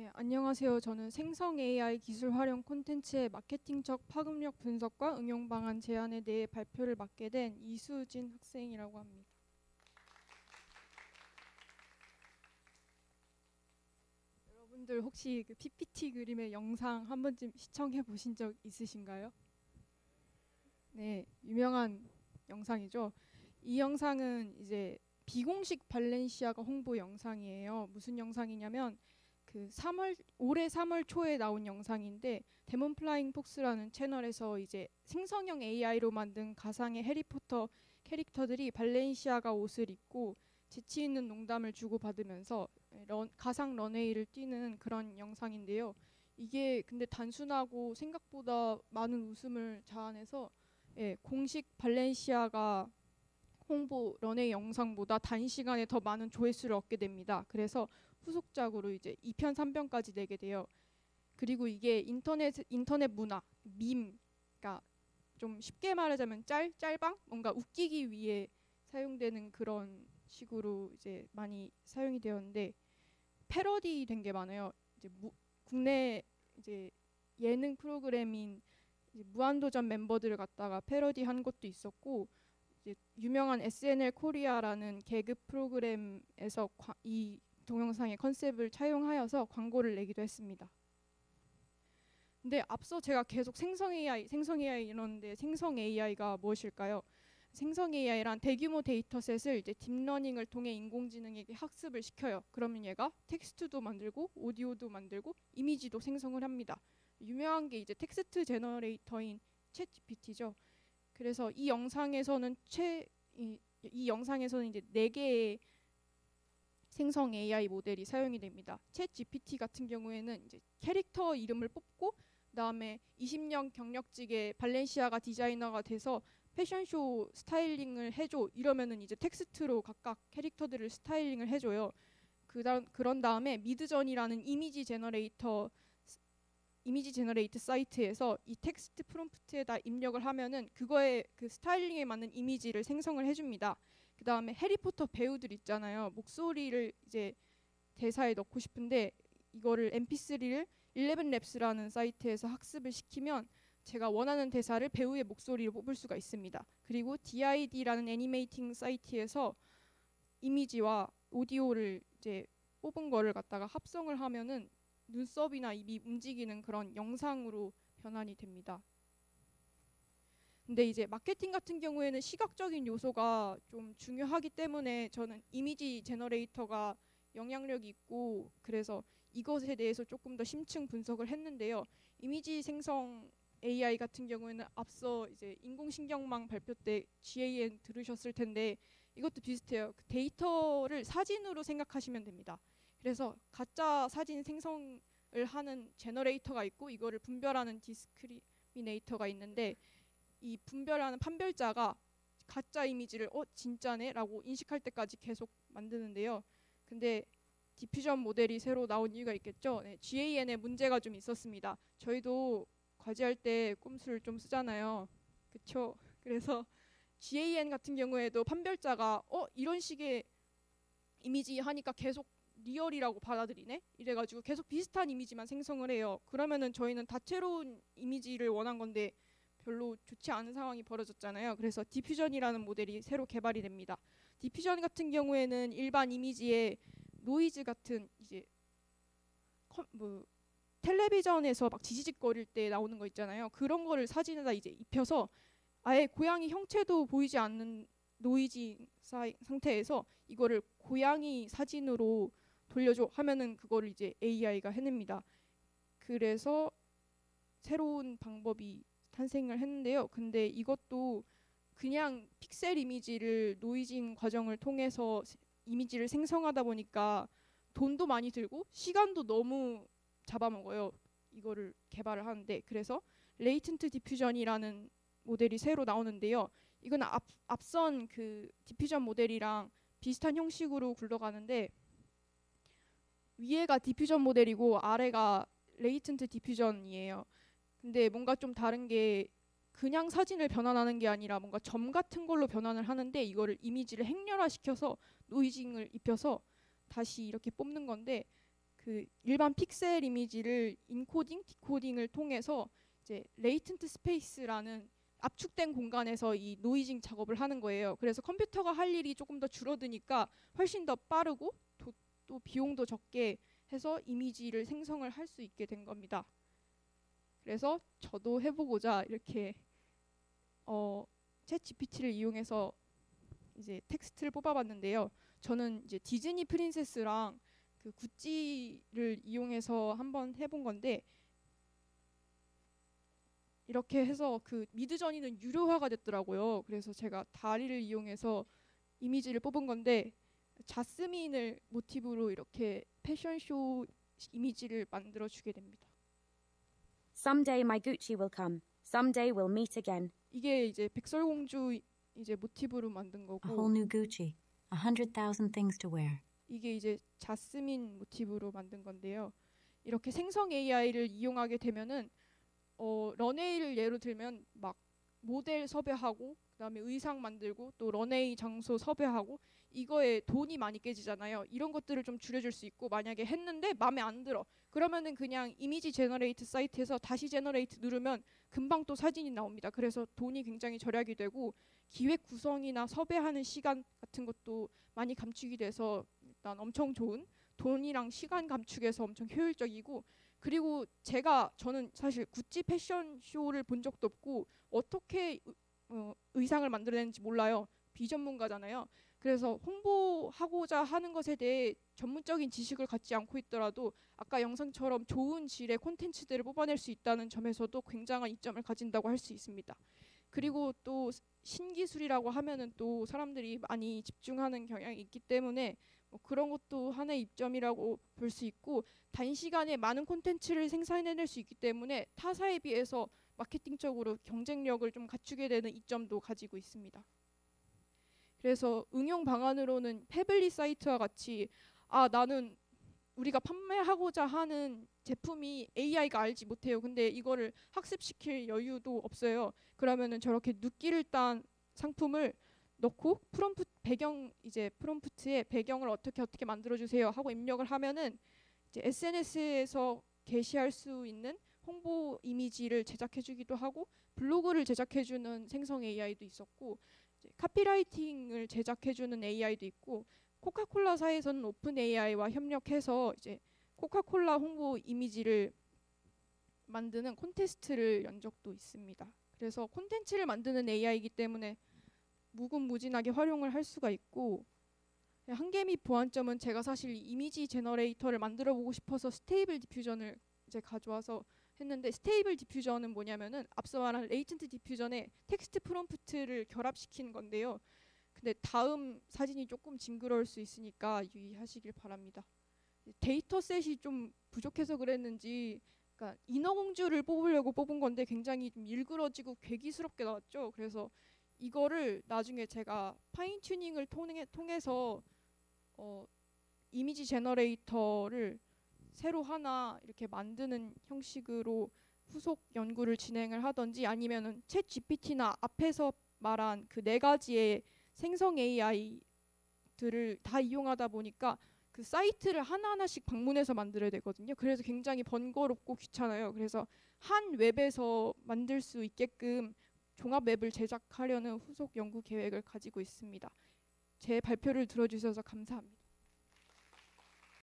네, 안녕하세요. 저는 생성 AI 기술 활용 콘텐츠의 마케팅적 파급력 분석과 응용 방안 제안에 대해 발표를 맡게 된 이수진 학생이라고 합니다. 여러분들 혹시 그 PPT 그림의 영상 한 번쯤 시청해 보신 적 있으신가요? 네, 유명한 영상이죠. 이 영상은 이제 비공식 발렌시아가 홍보 영상이에요. 무슨 영상이냐면 그 3월 올해 3월 초에 나온 영상인데 데몬 플라잉 폭스라는 채널에서 이제 생성형 AI로 만든 가상의 해리포터 캐릭터들이 발렌시아가 옷을 입고 재치 있는 농담을 주고받으면서 가상 런웨이를 뛰는 그런 영상인데요. 이게 근데 단순하고 생각보다 많은 웃음을 자아내서 공식 발렌시아가 홍보 런웨이 영상보다 단시간에 더 많은 조회수를 얻게 됩니다. 그래서 후속작으로 이제 2편, 3편까지 내게 돼요. 그리고 이게 인터넷 문화, 밈, 그러니까 좀 쉽게 말하자면 짤방, 뭔가 웃기기 위해 사용되는 그런 식으로 이제 많이 사용이 되었는데 패러디 된 게 많아요. 이제 국내 이제 예능 프로그램인 이제 무한도전 멤버들을 갖다가 패러디한 것도 있었고 이제 유명한 SNL 코리아라는 개그 프로그램에서 이 동영상의 컨셉을 차용하여서 광고를 내기도 했습니다. 근데 앞서 제가 계속 생성 AI 이러는데 생성 AI가 무엇일까요? 생성 AI란 대규모 데이터셋을 이제 딥러닝을 통해 인공지능에게 학습을 시켜요. 그러면 얘가 텍스트도 만들고 오디오도 만들고 이미지도 생성을 합니다. 유명한 게 이제 텍스트 제너레이터인 챗 GPT죠. 그래서 이 영상에서는 이제 4개의 생성 AI 모델이 사용이 됩니다. 챗 GPT 같은 경우에는 이제 캐릭터 이름을 뽑고 그다음에 20년 경력직의 발렌시아가 디자이너가 돼서 패션쇼 스타일링을 해줘 이러면은 이제 텍스트로 각각 캐릭터들을 스타일링을 해줘요. 그런 다음에 미드전이라는 이미지 제너레이트 사이트에서 이 텍스트 프롬프트에다 입력을 하면은 그거에 그 스타일링에 맞는 이미지를 생성을 해줍니다. 그 다음에 해리포터 배우들 있잖아요. 목소리를 이제 대사에 넣고 싶은데 이거를 MP3를 11랩스라는 사이트에서 학습을 시키면 제가 원하는 대사를 배우의 목소리로 뽑을 수가 있습니다. 그리고 DID라는 애니메이팅 사이트에서 이미지와 오디오를 이제 뽑은 거를 갖다가 합성을 하면은 눈썹이나 입이 움직이는 그런 영상으로 변환이 됩니다. 근데 이제 마케팅 같은 경우에는 시각적인 요소가 좀 중요하기 때문에 저는 이미지 제너레이터가 영향력이 있고 그래서 이것에 대해서 조금 더 심층 분석을 했는데요. 이미지 생성 AI 같은 경우에는 앞서 이제 인공신경망 발표 때 GAN 들으셨을 텐데 이것도 비슷해요. 그 데이터를 사진으로 생각하시면 됩니다. 그래서 가짜 사진 생성을 하는 제너레이터가 있고 이거를 분별하는 디스크리미네이터가 있는데 이 분별하는 판별자가 가짜 이미지를 진짜네 라고 인식할 때까지 계속 만드는데요. 근데 디퓨전 모델이 새로 나온 이유가 있겠죠. 네, GAN에 문제가 좀 있었습니다. 저희도 과제할 때 꼼수를 좀 쓰잖아요. 그쵸? 그래서 GAN 같은 경우에도 판별자가 이런 식의 이미지 하니까 계속 리얼이라고 받아들이네? 이래가지고 계속 비슷한 이미지만 생성을 해요. 그러면은 저희는 다채로운 이미지를 원한 건데 별로 좋지 않은 상황이 벌어졌잖아요. 그래서 디퓨전이라는 모델이 새로 개발이 됩니다. 디퓨전 같은 경우에는 일반 이미지에 노이즈 같은 이제 텔레비전에서 막 지지직거릴 때 나오는 거 있잖아요. 그런 거를 사진에다 이제 입혀서 아예 고양이 형체도 보이지 않는 노이즈 상태에서 이거를 고양이 사진으로 돌려줘 하면은 그거를 이제 AI가 해냅니다. 그래서 새로운 방법이 탄생을 했는데요. 근데 이것도 그냥 픽셀 이미지를 노이징 과정을 통해서 이미지를 생성하다 보니까 돈도 많이 들고 시간도 너무 잡아먹어요. 이거를 개발을 하는데 그래서 레이턴트 디퓨전이라는 모델이 새로 나오는데요. 이건 앞선 그 디퓨전 모델이랑 비슷한 형식으로 굴러가는데 위에가 디퓨전 모델이고 아래가 레이턴트 디퓨전이에요. 근데 뭔가 좀 다른 게 그냥 사진을 변환하는 게 아니라 뭔가 점 같은 걸로 변환을 하는데 이거를 이미지를 행렬화시켜서 노이징을 입혀서 다시 이렇게 뽑는 건데 그 일반 픽셀 이미지를 인코딩, 디코딩을 통해서 이제 레이턴트 스페이스라는 압축된 공간에서 이 노이징 작업을 하는 거예요. 그래서 컴퓨터가 할 일이 조금 더 줄어드니까 훨씬 더 빠르고 또 비용도 적게 해서 이미지를 생성을 할 수 있게 된 겁니다. 그래서 저도 해보고자 이렇게 챗 GPT를 이용해서 이제 텍스트를 뽑아봤는데요. 저는 이제 디즈니 프린세스랑 그 구찌를 이용해서 한번 해본 건데, 이렇게 해서 그 미드저니는 유료화가 됐더라고요. 그래서 제가 다리를 이용해서 이미지를 뽑은 건데, 자스민을 모티브로 이렇게 패션쇼 이미지를 만들어 주게 됩니다. Someday my Gucci will come. Someday we'll meet again. 이게 이제 백설공주 이제 모티브로 만든 A 거고, whole new Gucci. 100,000 things to wear. 이게 이제 자스민 모티브로 만든 건데요. 이렇게 생성 AI를 이용하게 되면은 런웨이를 예로 들면 막 모델 섭외하고 그다음에 의상 만들고 또 런웨이 장소 섭외하고 이거에 돈이 많이 깨지잖아요. 이런 것들을 좀 줄여줄 수 있고, 만약에 했는데 마음에 안 들어 그러면은 그냥 이미지 제너레이트 사이트에서 다시 제너레이트 누르면 금방 또 사진이 나옵니다. 그래서 돈이 굉장히 절약이 되고 기획 구성이나 섭외하는 시간 같은 것도 많이 감축이 돼서 일단 엄청 좋은, 돈이랑 시간 감축에서 엄청 효율적이고, 그리고 저는 사실 구찌 패션쇼를 본 적도 없고 어떻게 의상을 만들어내는지 몰라요. 비전문가잖아요. 그래서 홍보하고자 하는 것에 대해 전문적인 지식을 갖지 않고 있더라도 아까 영상처럼 좋은 질의 콘텐츠들을 뽑아낼 수 있다는 점에서도 굉장한 이점을 가진다고 할 수 있습니다. 그리고 또 신기술이라고 하면은 또 사람들이 많이 집중하는 경향이 있기 때문에 그런 것도 하나의 이점이라고 볼 수 있고, 단시간에 많은 콘텐츠를 생산해낼 수 있기 때문에 타사에 비해서 마케팅적으로 경쟁력을 좀 갖추게 되는 이점도 가지고 있습니다. 그래서 응용 방안으로는 패블리 사이트와 같이 나는 우리가 판매하고자 하는 제품이 AI가 알지 못해요. 근데 이거를 학습시킬 여유도 없어요. 그러면은 저렇게 눕기를 딴 상품을 넣고 프롬프트에 배경을 어떻게 만들어 주세요 하고 입력을 하면은 이제 SNS에서 게시할 수 있는 홍보 이미지를 제작해 주기도 하고, 블로그를 제작해 주는 생성 AI도 있었고, 이제 카피라이팅을 제작해 주는 AI도 있고, 코카콜라사에서는 오픈 AI와 협력해서 이제 코카콜라 홍보 이미지를 만드는 콘테스트를 연 적도 있습니다. 그래서 콘텐츠를 만드는 AI이기 때문에 무궁무진하게 활용을 할 수가 있고, 한계 및 보완점은 제가 사실 이미지 제너레이터를 만들어 보고 싶어서 스테이블 디퓨전을 이제 가져와서 했는데, 스테이블 디퓨전은 뭐냐면은 앞서 말한 레이턴트 디퓨전에 텍스트 프롬프트를 결합시키는 건데요. 근데 다음 사진이 조금 징그러울 수 있으니까 유의하시길 바랍니다. 데이터셋이 좀 부족해서 그랬는지, 그러니까 인어공주를 뽑으려고 뽑은 건데 굉장히 좀 일그러지고 괴기스럽게 나왔죠. 그래서 이거를 나중에 제가 파인 튜닝을 통해서 이미지 제너레이터를 새로 하나 이렇게 만드는 형식으로 후속 연구를 진행을 하든지, 아니면은 챗 GPT나 앞에서 말한 그 네 가지의 생성 AI들을 다 이용하다 보니까 그 사이트를 하나하나씩 방문해서 만들어야 되거든요. 그래서 굉장히 번거롭고 귀찮아요. 그래서 한 웹에서 만들 수 있게끔 종합 웹을 제작하려는 후속 연구 계획을 가지고 있습니다. 제 발표를 들어주셔서 감사합니다.